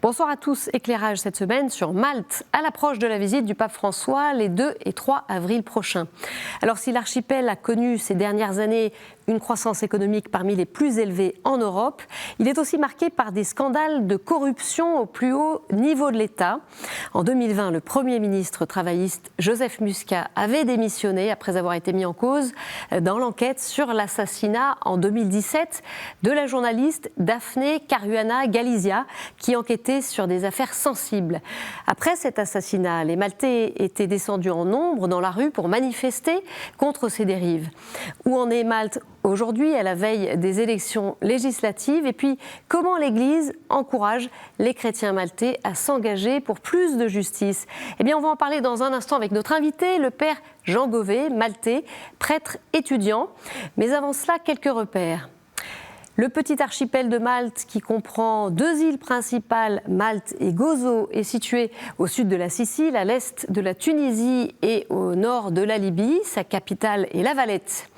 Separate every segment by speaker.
Speaker 1: Bonsoir à tous. Éclairage cette semaine sur Malte, à l'approche de la visite du pape François les 2 et 3 avril prochains. Alors si l'archipel a connu ces dernières années une croissance économique parmi les plus élevées en Europe, il est aussi marqué par des scandales de corruption au plus haut niveau de l'État. En 2020, le Premier ministre travailliste Joseph Muscat avait démissionné après avoir été mis en cause dans l'enquête sur l'assassinat en 2017 de la journaliste Daphne Caruana Galizia qui enquêtait sur des affaires sensibles. Après cet assassinat, les Maltais étaient descendus en nombre dans la rue pour manifester contre ces dérives. Où en est Malte aujourd'hui, à la veille des élections législatives? Et puis, comment l'Église encourage les chrétiens maltais à s'engager pour plus de justice? Eh bien, on va en parler dans un instant avec notre invité, le père Jean Gauvet, maltais, prêtre étudiant. Mais avant cela, quelques repères. Le petit archipel de Malte, qui comprend 2 îles principales, Malte et Gozo, est situé au sud de la Sicile, à l'est de la Tunisie et au nord de la Libye. Sa capitale est La Valette.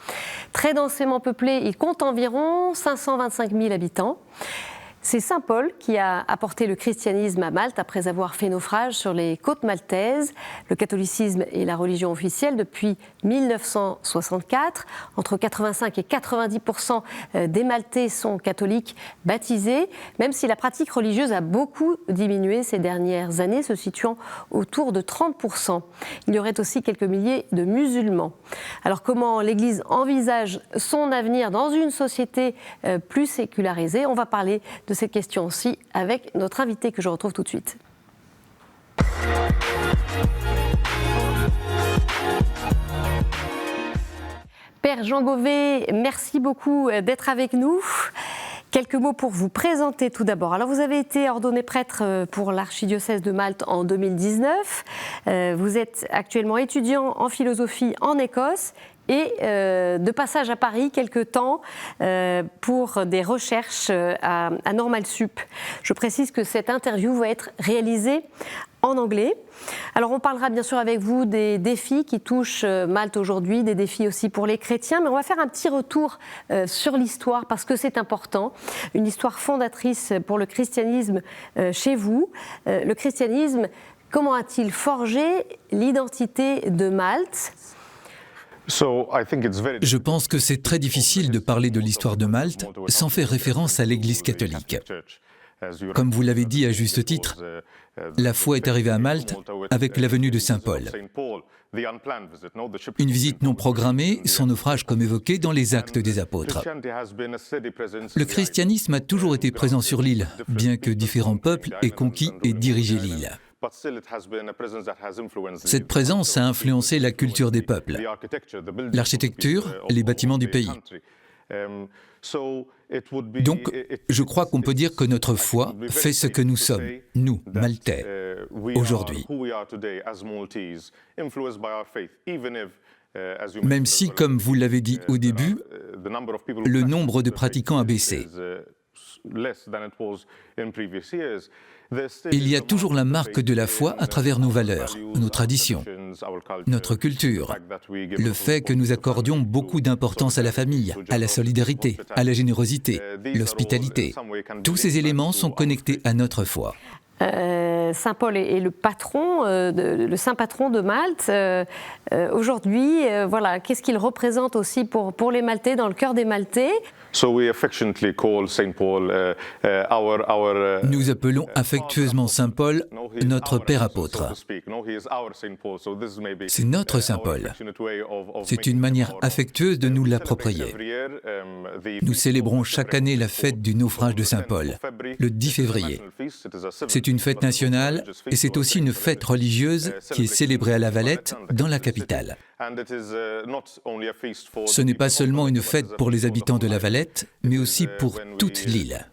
Speaker 1: Très densément peuplé, il compte environ 525 000 habitants. C'est saint Paul qui a apporté le christianisme à Malte après avoir fait naufrage sur les côtes maltaises. Le catholicisme est la religion officielle depuis 1964. Entre 85 et 90% des Maltais sont catholiques baptisés, même si la pratique religieuse a beaucoup diminué ces dernières années, se situant autour de 30%. Il y aurait aussi quelques milliers de musulmans. Alors comment l'Église envisage son avenir dans une société plus sécularisée? On va parler de cette question aussi avec notre invité que je retrouve tout de suite. Père Jean Gauvet, merci beaucoup d'être avec nous. Quelques mots pour vous présenter tout d'abord. Alors vous avez été ordonné prêtre pour l'archidiocèse de Malte en 2019. Vous êtes actuellement étudiant en philosophie en Écosse et de passage à Paris quelque temps pour des recherches à Normal Sup. Je précise que cette interview va être réalisée en anglais. Alors on parlera bien sûr avec vous des défis qui touchent Malte aujourd'hui, des défis aussi pour les chrétiens, mais on va faire un petit retour sur l'histoire parce que c'est important, une histoire fondatrice pour le christianisme chez vous. Le christianisme, comment a-t-il forgé l'identité de Malte ?
Speaker 2: Je pense que c'est très difficile de parler de l'histoire de Malte sans faire référence à l'Église catholique. Comme vous l'avez dit à juste titre, la foi est arrivée à Malte avec la venue de saint Paul. Une visite non programmée, son naufrage comme évoqué dans les Actes des Apôtres. Le christianisme a toujours été présent sur l'île, bien que différents peuples aient conquis et dirigé l'île. Cette présence a influencé la culture des peuples, l'architecture, les bâtiments du pays. Donc, je crois qu'on peut dire que notre foi fait ce que nous sommes, nous, Maltais, aujourd'hui. Même si, comme vous l'avez dit au début, le nombre de pratiquants a baissé. Il y a toujours la marque de la foi à travers nos valeurs, nos traditions, notre culture, le fait que nous accordions beaucoup d'importance à la famille, à la solidarité, à la générosité, l'hospitalité. Tous ces éléments sont connectés à notre foi.
Speaker 1: Saint Paul est le patron, le saint patron de Malte. Aujourd'hui, voilà, qu'est-ce qu'il représente aussi pour les Maltais, dans le cœur des Maltais?
Speaker 2: Nous appelons affectueusement saint Paul notre Père apôtre. C'est notre saint Paul. C'est une manière affectueuse de nous l'approprier. Nous célébrons chaque année la fête du naufrage de saint Paul, le 10 février. C'est une fête nationale et c'est aussi une fête religieuse qui est célébrée à La Valette, dans la capitale. Ce n'est pas seulement une fête pour les habitants de La Valette, mais aussi pour toute l'île.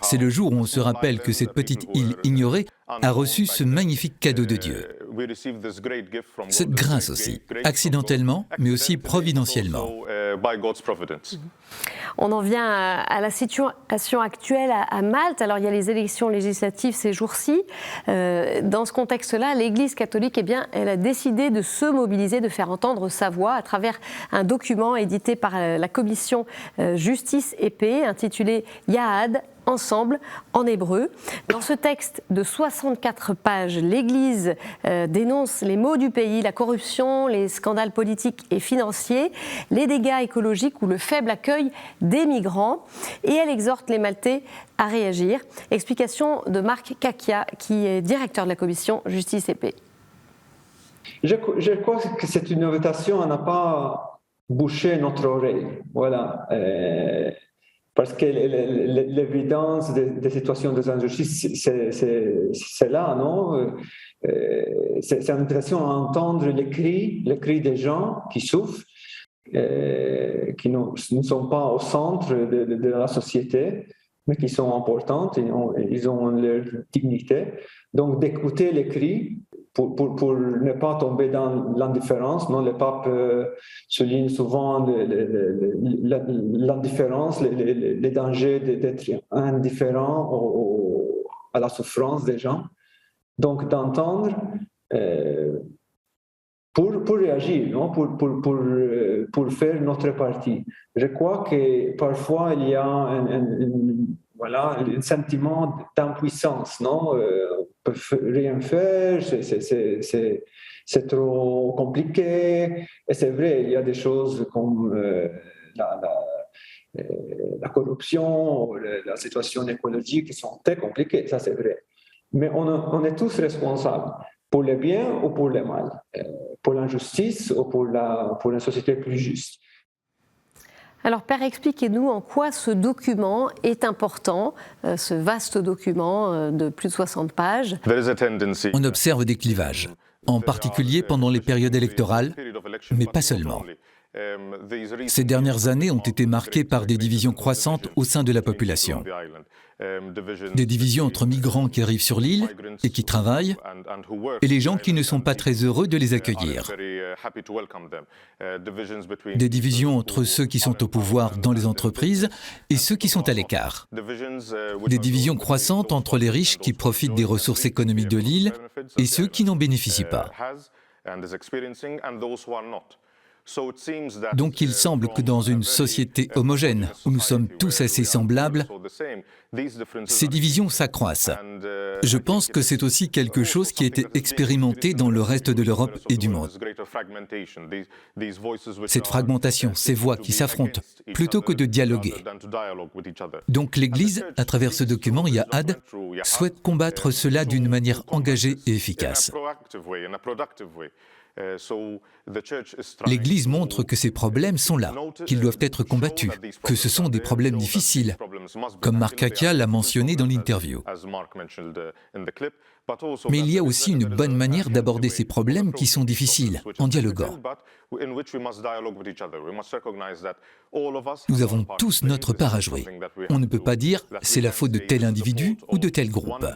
Speaker 2: C'est le jour où on se rappelle que cette petite île ignorée a reçu ce magnifique cadeau de Dieu. Cette grâce aussi, accidentellement, mais aussi providentiellement.
Speaker 1: On en vient à la situation actuelle à Malte. Alors il y a les élections législatives ces jours-ci. Dans ce contexte-là, l'Église catholique, elle a décidé de se mobiliser, de faire entendre sa voix à travers un document édité par la commission Justice et Paix intitulé Yahad, ensemble en hébreu. Dans ce texte de 64 pages, l'Église dénonce les maux du pays, la corruption, les scandales politiques et financiers, les dégâts écologiques ou le faible accueil des migrants. Et elle exhorte les Maltais à réagir. Explication de Marc Kakia, qui est directeur de la commission Justice et Paix.
Speaker 3: Je crois que c'est une invitation à ne pas boucher notre oreille. Voilà. Parce que l'évidence des situations d'injustice, c'est là, non? C'est une invitation à entendre les cris des gens qui souffrent, qui ne sont pas au centre de la société, mais qui sont importantes, ils ont leur dignité. Donc, d'écouter les cris pour ne pas tomber dans l'indifférence. Non, le pape souligne souvent l'indifférence, les dangers d'être indifférent à la souffrance des gens. Donc, d'entendre pour réagir, non? Pour faire notre partie. Je crois que parfois, il y a un sentiment d'impuissance, non? On ne peut rien faire, c'est trop compliqué. Et c'est vrai, il y a des choses comme la corruption, la situation écologique qui sont très compliquées, ça c'est vrai. Mais on est tous responsables, pour le bien ou pour le mal, pour l'injustice ou pour une société plus juste.
Speaker 1: Alors, Père, expliquez-nous en quoi ce document est important, ce vaste document de plus de 60 pages.
Speaker 2: On observe des clivages, en particulier pendant les périodes électorales, mais pas seulement. Ces dernières années ont été marquées par des divisions croissantes au sein de la population. Des divisions entre migrants qui arrivent sur l'île et qui travaillent, et les gens qui ne sont pas très heureux de les accueillir. Des divisions entre ceux qui sont au pouvoir dans les entreprises et ceux qui sont à l'écart. Des divisions croissantes entre les riches qui profitent des ressources économiques de l'île et ceux qui n'en bénéficient pas. Donc il semble que dans une société homogène, où nous sommes tous assez semblables, ces divisions s'accroissent. Je pense que c'est aussi quelque chose qui a été expérimenté dans le reste de l'Europe et du monde. Cette fragmentation, ces voix qui s'affrontent, plutôt que de dialoguer. Donc l'Église, à travers ce document, Yahad, souhaite combattre cela d'une manière engagée et efficace. L'Église montre que ces problèmes sont là, qu'ils doivent être combattus, que ce sont des problèmes difficiles, comme Marc Kakia l'a mentionné dans l'interview. Mais il y a aussi une bonne manière d'aborder ces problèmes qui sont difficiles, en dialoguant. Nous avons tous notre part à jouer. On ne peut pas dire « c'est la faute de tel individu ou de tel groupe ».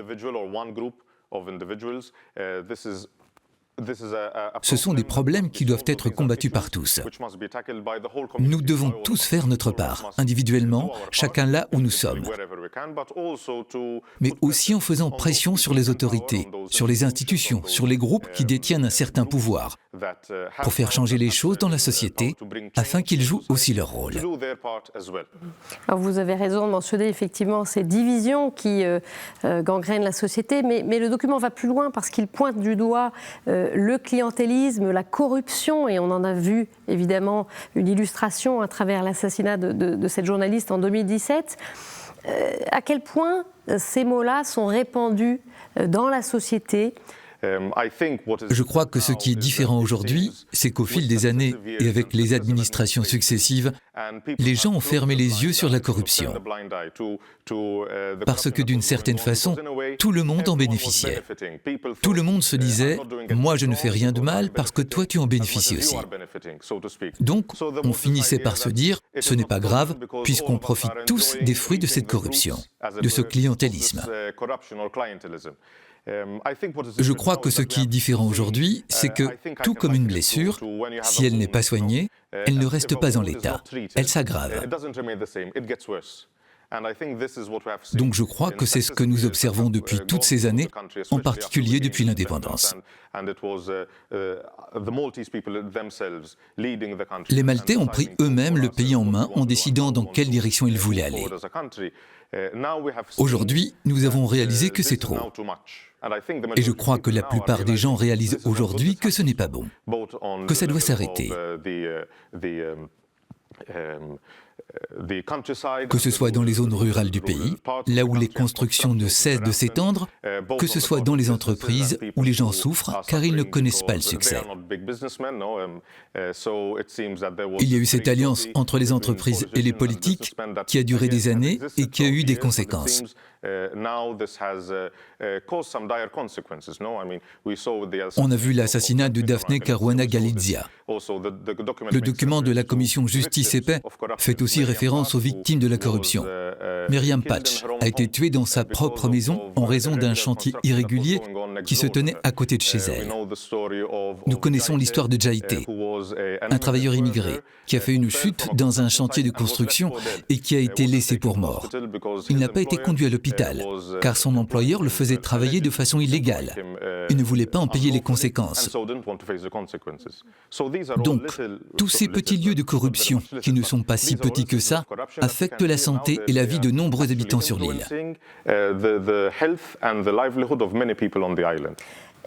Speaker 2: Ce sont des problèmes qui doivent être combattus par tous. Nous devons tous faire notre part, individuellement, chacun là où nous sommes. Mais aussi en faisant pression sur les autorités, sur les institutions, sur les groupes qui détiennent un certain pouvoir, pour faire changer les choses dans la société, afin qu'ils jouent aussi leur rôle.
Speaker 1: Alors vous avez raison de mentionner effectivement ces divisions qui gangrènent la société, mais le document va plus loin parce qu'il pointe du doigt le clientélisme, la corruption, et on en a vu évidemment une illustration à travers l'assassinat de cette journaliste en 2017. À quel point ces mots-là sont répandus dans la société ?
Speaker 2: Je crois que ce qui est différent aujourd'hui, c'est qu'au fil des années et avec les administrations successives, les gens ont fermé les yeux sur la corruption. Parce que d'une certaine façon, tout le monde en bénéficiait. Tout le monde se disait « moi je ne fais rien de mal parce que toi tu en bénéficies aussi ». Donc on finissait par se dire « ce n'est pas grave puisqu'on profite tous des fruits de cette corruption, de ce clientélisme ». Je crois que ce qui est différent aujourd'hui, c'est que, tout comme une blessure, si elle n'est pas soignée, elle ne reste pas en l'état, elle s'aggrave. Donc je crois que c'est ce que nous observons depuis toutes ces années, en particulier depuis l'indépendance. Les Maltais ont pris eux-mêmes le pays en main en décidant dans quelle direction ils voulaient aller. Aujourd'hui, nous avons réalisé que c'est trop. Et je crois que la plupart des gens réalisent aujourd'hui que ce n'est pas bon, que ça doit s'arrêter. Que ce soit dans les zones rurales du pays, là où les constructions ne cessent de s'étendre, que ce soit dans les entreprises où les gens souffrent car ils ne connaissent pas le succès. Il y a eu cette alliance entre les entreprises et les politiques qui a duré des années et qui a eu des conséquences. On a vu l'assassinat de Daphne Caruana Galizia. Le document de la commission Justice et Paix fait aussi référence aux victimes de la corruption. Myriam Patch a été tuée dans sa propre maison en raison d'un chantier irrégulier qui se tenait à côté de chez elle. Nous connaissons l'histoire de Jaité, un travailleur immigré qui a fait une chute dans un chantier de construction et qui a été laissé pour mort. Il n'a pas été conduit à l'hôpital, car son employeur le faisait travailler de façon illégale. Il ne voulait pas en payer les conséquences. Donc, tous ces petits lieux de corruption, qui ne sont pas si petits que ça, affectent la santé et la vie de nombreux habitants sur l'île.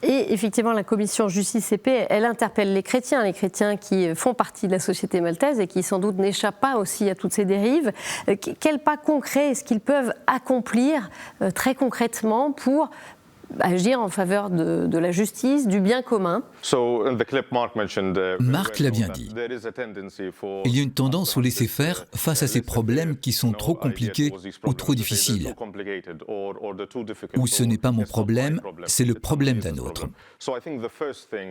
Speaker 1: Et effectivement, la commission Justice et Paix, elle interpelle les chrétiens qui font partie de la société maltaise et qui sans doute n'échappent pas aussi à toutes ces dérives. Quels pas concrets est-ce qu'ils peuvent accomplir très concrètement pour agir en faveur de la justice, du bien commun?
Speaker 2: Marc l'a bien dit. Il y a une tendance au laisser-faire face à ces problèmes qui sont trop compliqués ou trop difficiles. Ou ce n'est pas mon problème, c'est le problème d'un autre.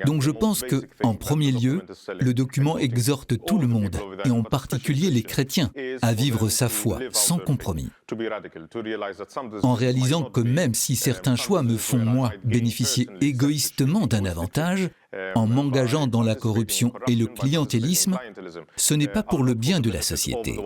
Speaker 2: Donc je pense que, en premier lieu, le document exhorte tout le monde, et en particulier les chrétiens, à vivre sa foi sans compromis. En réalisant que même si certains choix me font, moi, bénéficier égoïstement d'un avantage, en m'engageant dans la corruption et le clientélisme, ce n'est pas pour le bien de la société.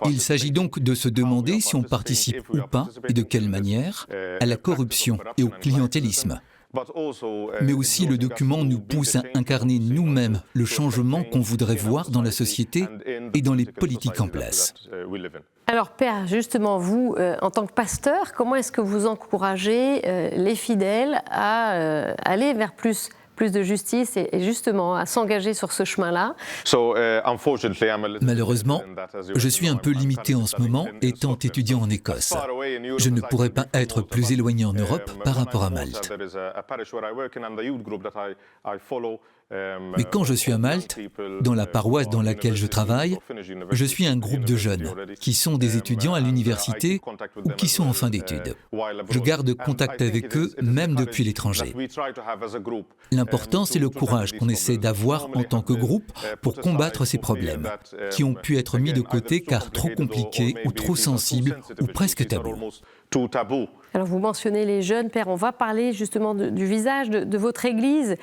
Speaker 2: Il s'agit donc de se demander si on participe ou pas, et de quelle manière, à la corruption et au clientélisme. Mais aussi le document nous pousse à incarner nous-mêmes le changement qu'on voudrait voir dans la société et dans les politiques en place.
Speaker 1: Alors Père, justement, vous, en tant que pasteur, comment est-ce que vous encouragez les fidèles à aller vers plus de justice et justement à s'engager sur ce chemin-là?
Speaker 2: Malheureusement, je suis un peu limité en ce moment, étant étudiant en Écosse. Je ne pourrais pas être plus éloigné en Europe par rapport à Malte. Mais quand je suis à Malte, dans la paroisse dans laquelle je travaille, je suis un groupe de jeunes qui sont des étudiants à l'université ou qui sont en fin d'études. Je garde contact avec eux même depuis l'étranger. L'important, c'est le courage qu'on essaie d'avoir en tant que groupe pour combattre ces problèmes, qui ont pu être mis de côté car trop compliqués ou trop sensibles ou presque tabous.
Speaker 1: Alors vous mentionnez les jeunes, Père, on va parler justement du visage de votre Église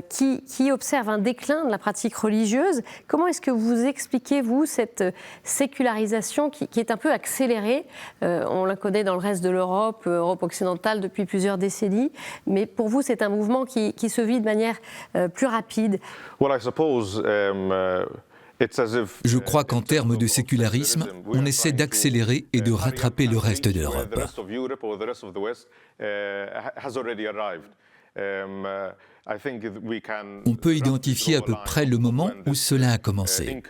Speaker 1: qui observe un déclin de la pratique religieuse. Comment est-ce que vous expliquez, vous, cette sécularisation qui est un peu accélérée? On la connaît dans le reste de l'Europe, Europe occidentale depuis plusieurs décennies, mais pour vous c'est un mouvement qui se vit de manière plus rapide.
Speaker 2: Je crois qu'en termes de sécularisme, on essaie d'accélérer et de rattraper le reste de l'Europe. On peut identifier à peu près le moment où cela a commencé.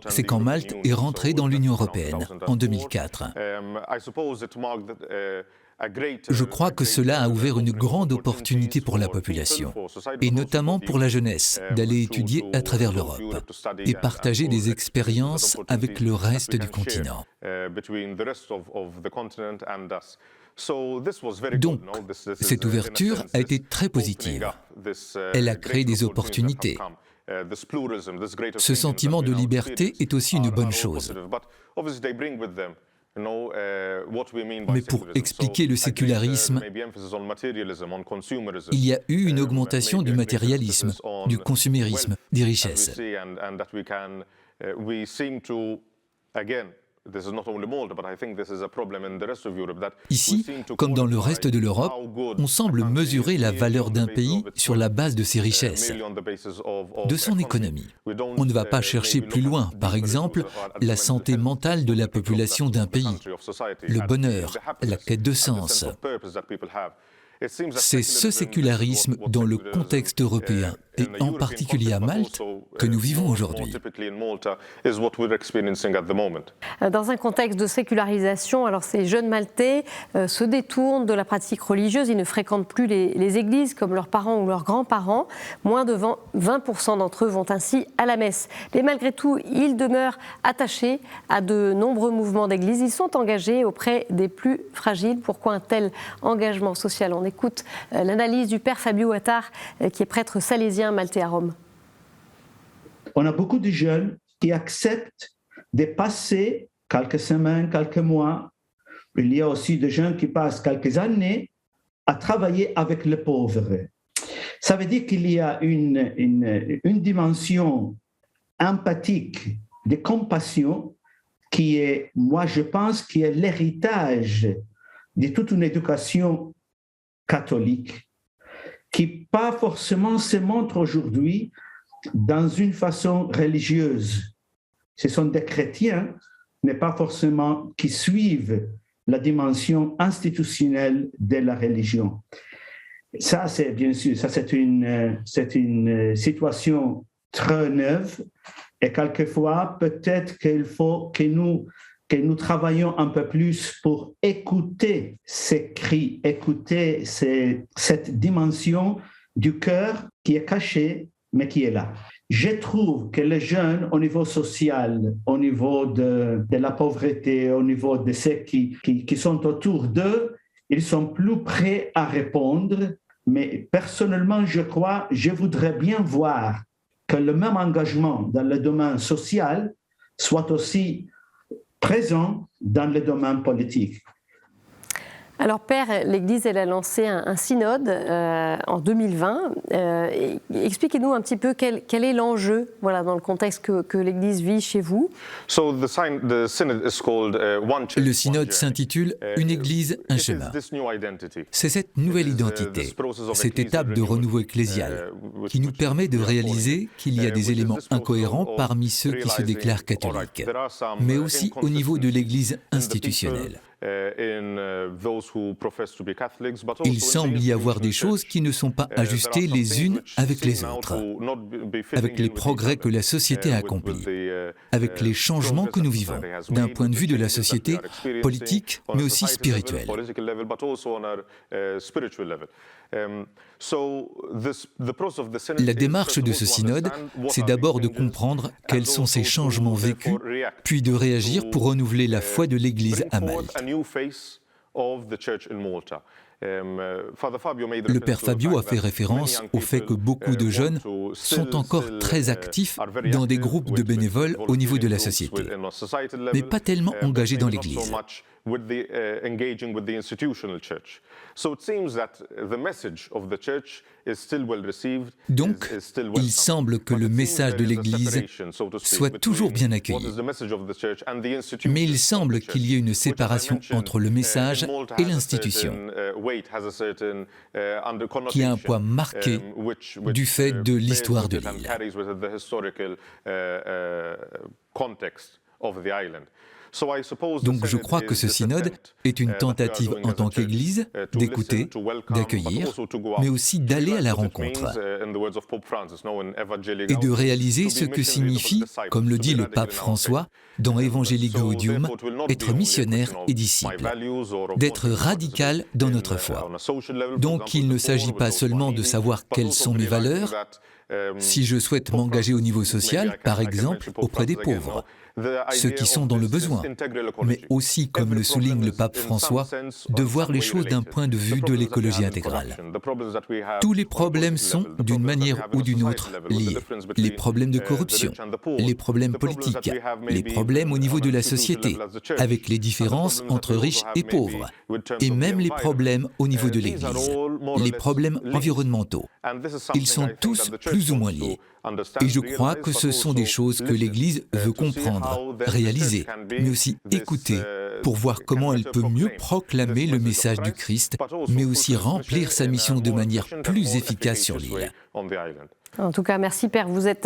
Speaker 2: C'est quand Malte est rentrée dans l'Union européenne en 2004. Je crois que cela a ouvert une grande opportunité pour la population, et notamment pour la jeunesse, d'aller étudier à travers l'Europe et partager des expériences avec le reste du continent. Donc, cette ouverture a été très positive. Elle a créé des opportunités. Ce sentiment de liberté est aussi une bonne chose. Mais pour expliquer le sécularisme, il y a eu une augmentation du matérialisme, du consumérisme, des richesses. Ici, comme dans le reste de l'Europe, on semble mesurer la valeur d'un pays sur la base de ses richesses, de son économie. On ne va pas chercher plus loin, par exemple, la santé mentale de la population d'un pays, le bonheur, la quête de sens. C'est ce sécularisme dans le contexte européen, et en particulier à Malte, que nous vivons aujourd'hui.
Speaker 1: Dans un contexte de sécularisation, alors ces jeunes Maltais se détournent de la pratique religieuse, ils ne fréquentent plus les églises comme leurs parents ou leurs grands-parents. Moins de 20% d'entre eux vont ainsi à la messe. Mais malgré tout, ils demeurent attachés à de nombreux mouvements d'église. Ils sont engagés auprès des plus fragiles. Pourquoi un tel engagement social ? On écoute l'analyse du père Fabio Attard, qui est prêtre salésien maltais à Rome.
Speaker 4: On a beaucoup de jeunes qui acceptent de passer quelques semaines, quelques mois. Il y a aussi des jeunes qui passent quelques années à travailler avec les pauvres. Ça veut dire qu'il y a une dimension empathique de compassion qui est, moi je pense, qui est l'héritage de toute une éducation catholique qui pas forcément se montre aujourd'hui dans une façon religieuse. Ce sont des chrétiens, mais pas forcément qui suivent la dimension institutionnelle de la religion. Ça, c'est bien sûr, ça c'est une situation très neuve et quelquefois peut-être qu'il faut que nous travaillions un peu plus pour écouter ces cris, écouter cette dimension du cœur qui est cachée, mais qui est là. Je trouve que les jeunes, au niveau social, au niveau de la pauvreté, au niveau de ceux qui sont autour d'eux, ils sont plus prêts à répondre. Mais personnellement, je voudrais bien voir que le même engagement dans le domaine social soit aussi présent dans le domaine politique.
Speaker 1: Alors Père, l'Église elle a lancé un synode en 2020. Expliquez-nous un petit peu quel est l'enjeu dans le contexte que l'Église vit chez vous.
Speaker 2: Le synode s'intitule « Une Église, un chemin ». C'est cette nouvelle identité, cette étape de renouveau ecclésial qui nous permet de réaliser qu'il y a des éléments incohérents parmi ceux qui se déclarent catholiques, mais aussi au niveau de l'Église institutionnelle. Il semble y avoir des choses qui ne sont pas ajustées les unes avec les autres, avec les progrès que la société a accomplis, avec les changements que nous vivons, d'un point de vue de la société politique, mais aussi spirituel. La démarche de ce synode, c'est d'abord de comprendre quels sont ces changements vécus, puis de réagir pour renouveler la foi de l'Église à Malte. Le père Fabio a fait référence au fait que beaucoup de jeunes sont encore très actifs dans des groupes de bénévoles au niveau de la société, mais pas tellement engagés dans l'Église. Donc, il semble que le message de l'Église soit toujours bien accueilli. Mais il semble qu'il y ait une séparation entre le message et l'institution, qui a un poids marqué du fait de l'histoire de l'île. Donc je crois que ce synode est une tentative en tant qu'Église d'écouter, d'accueillir, mais aussi d'aller à la rencontre et de réaliser ce que signifie, comme le dit le pape François dans Evangelii Gaudium, être missionnaire et disciple, d'être radical dans notre foi. Donc il ne s'agit pas seulement de savoir quelles sont mes valeurs, Si je souhaite m'engager au niveau social, par exemple, auprès des pauvres, ceux qui sont dans le besoin, mais aussi, comme le souligne le pape François, de voir les choses d'un point de vue de l'écologie intégrale. Tous les problèmes sont, d'une manière ou d'une autre, liés. Les problèmes de corruption, les problèmes politiques, les problèmes au niveau de la société, avec les différences entre riches et pauvres, et même les problèmes au niveau de l'Église, les problèmes environnementaux. Ils sont tous plus ou moins liés. Et je crois que ce sont des choses que l'Église veut comprendre, réaliser, mais aussi écouter, pour voir comment elle peut mieux proclamer le message du Christ, mais aussi remplir sa mission de manière plus efficace sur l'île.
Speaker 1: En tout cas, merci Père, vous êtes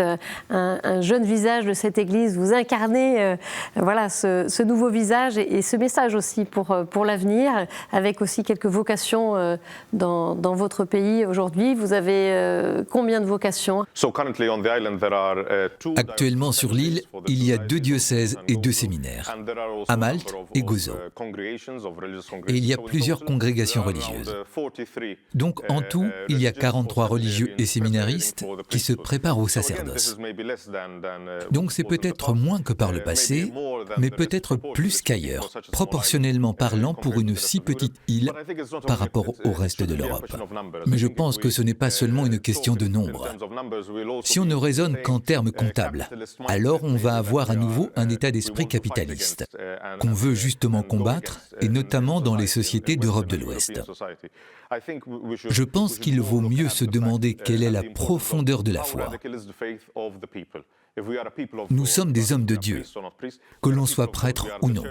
Speaker 1: un jeune visage de cette Église, vous incarnez voilà, ce nouveau visage et ce message aussi pour l'avenir, avec aussi quelques vocations dans votre pays aujourd'hui. Vous avez combien de vocations ?
Speaker 2: Actuellement sur l'île, il y a 2 diocèses et 2 séminaires, à Malte et Gozo. Et il y a plusieurs congrégations religieuses. Donc en tout, il y a 43 religieux et séminaristes qui se préparent au sacerdoce. Donc c'est peut-être moins que par le passé, mais peut-être plus qu'ailleurs, proportionnellement parlant pour une si petite île par rapport au reste de l'Europe. Mais je pense que ce n'est pas seulement une question de nombre. Si on ne raisonne qu'en termes comptables, alors on va avoir à nouveau un état d'esprit capitaliste, qu'on veut justement combattre, et notamment dans les sociétés d'Europe de l'Ouest. Je pense qu'il vaut mieux se demander quelle est la profondeur de la foi. Nous sommes des hommes de Dieu, que l'on soit prêtre ou non.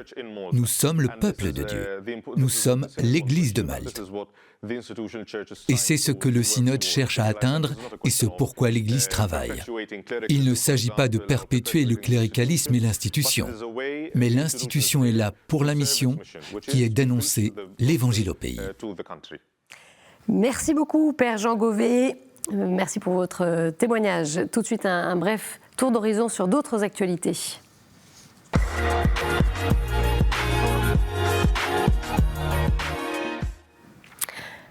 Speaker 2: Nous sommes le peuple de Dieu. Nous sommes l'Église de Malte. Et c'est ce que le synode cherche à atteindre et ce pourquoi l'Église travaille. Il ne s'agit pas de perpétuer le cléricalisme et l'institution, mais l'institution est là pour la mission qui est d'annoncer l'Évangile au pays.
Speaker 1: Merci beaucoup, Père Jean Gauvet. Merci pour votre témoignage. Tout de suite, un bref tour d'horizon sur d'autres actualités.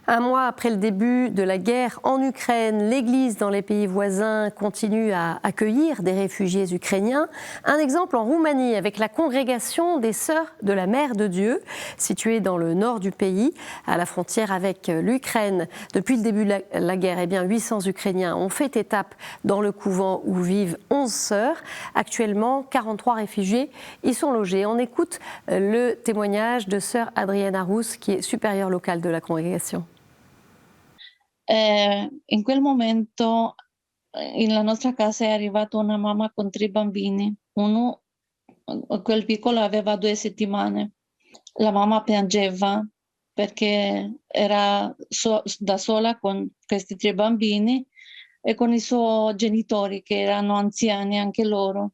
Speaker 1: Un mois après le début de la guerre en Ukraine, l'Église dans les pays voisins continue à accueillir des réfugiés ukrainiens. Un exemple en Roumanie avec la congrégation des Sœurs de la Mère de Dieu, située dans le nord du pays, à la frontière avec l'Ukraine. Depuis le début de la guerre, 800 Ukrainiens ont fait étape dans le couvent où vivent 11 sœurs. Actuellement, 43 réfugiés y sont logés. On écoute le témoignage de Sœur Adriana Rus, qui est supérieure locale de la congrégation.
Speaker 5: In quel momento nella nostra casa è arrivata una mamma con 3 bambini. Quel piccolo aveva 2 settimane. La mamma piangeva perché era da sola con questi 3 bambini e con i suoi genitori che erano anziani anche loro.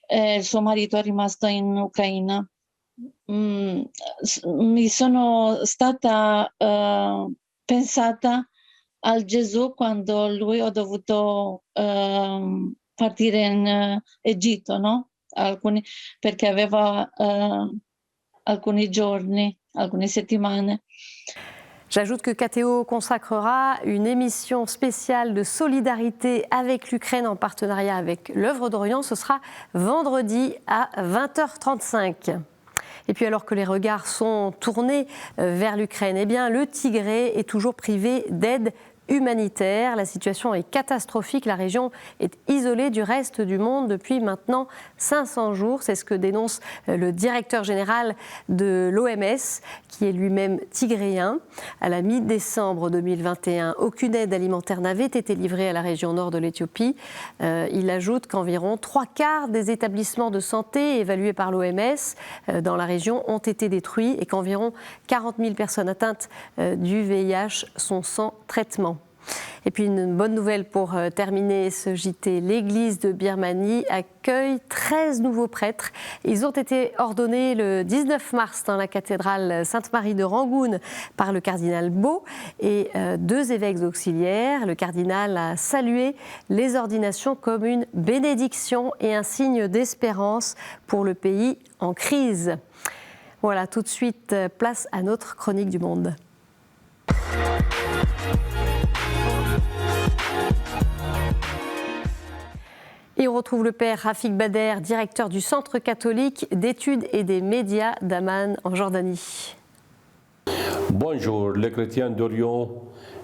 Speaker 5: Il suo marito è rimasto in Ucraina. Mi sono stata pensata al Gesù quando lui ha dovuto partire in Egitto, no? Perché aveva alcuni giorni, alcune settimane.
Speaker 1: J'ajoute que KTO consacrera une émission spéciale de solidarité avec l'Ukraine en partenariat avec l'Œuvre d'Orient. Ce sera vendredi à 20h35. Et puis alors que les regards sont tournés vers l'Ukraine, le Tigré est toujours privé d'aide humanitaire. La situation est catastrophique. La région est isolée du reste du monde depuis maintenant 500 jours. C'est ce que dénonce le directeur général de l'OMS, qui est lui-même tigréen. À la mi-décembre 2021, aucune aide alimentaire n'avait été livrée à la région nord de l'Éthiopie. Il ajoute qu'environ 3/4 des établissements de santé évalués par l'OMS dans la région ont été détruits et qu'environ 40 000 personnes atteintes du VIH sont sans traitement. Et puis une bonne nouvelle pour terminer ce JT, l'église de Birmanie accueille 13 nouveaux prêtres. Ils ont été ordonnés le 19 mars dans la cathédrale Sainte-Marie de Rangoon par le cardinal Bo et 2 évêques auxiliaires. Le cardinal a salué les ordinations comme une bénédiction et un signe d'espérance pour le pays en crise. Voilà, tout de suite, place à notre chronique du monde. Et on retrouve le père Rafik Bader, directeur du Centre catholique d'études et des médias d'Amman en Jordanie.
Speaker 6: Bonjour, les chrétiens d'Orient,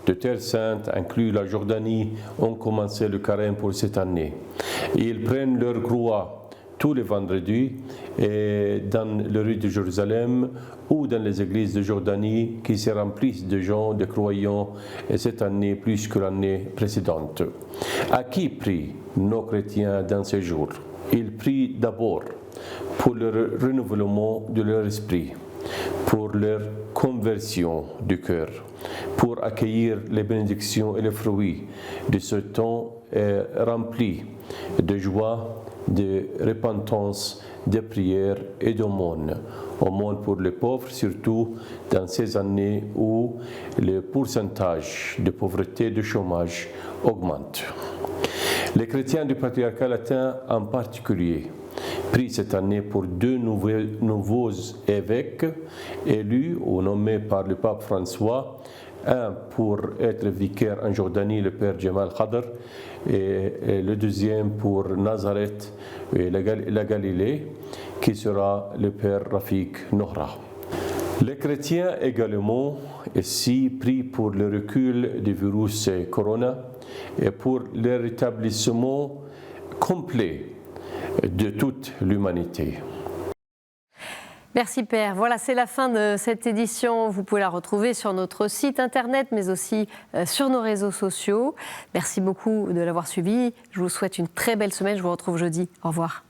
Speaker 6: de Terre Sainte, inclus la Jordanie, ont commencé le carême pour cette année. Ils prennent leur croix tous les vendredis et dans les rues de Jérusalem ou dans les églises de Jordanie qui se remplissent de gens, de croyants, et cette année plus que l'année précédente. À qui prient nos chrétiens dans ces jours? Ils prient d'abord pour le renouvellement de leur esprit, pour leur conversion du cœur, pour accueillir les bénédictions et les fruits de ce temps rempli de joie, de repentance, de prière et d'aumône. Aumône pour les pauvres, surtout dans ces années où le pourcentage de pauvreté et de chômage augmente. Les chrétiens du patriarcat latin en particulier prient cette année pour deux nouveaux évêques élus ou nommés par le pape François, un pour être vicaire en Jordanie, le père Jamal Khadr, et le deuxième pour Nazareth et la Galilée, qui sera le père Rafik Nohra. Les chrétiens également ici prient pour le recul du virus Corona et pour le rétablissement complet de toute l'humanité.
Speaker 1: Merci Père. Voilà, c'est la fin de cette édition. Vous pouvez la retrouver sur notre site internet, mais aussi sur nos réseaux sociaux. Merci beaucoup de l'avoir suivi. Je vous souhaite une très belle semaine. Je vous retrouve jeudi. Au revoir.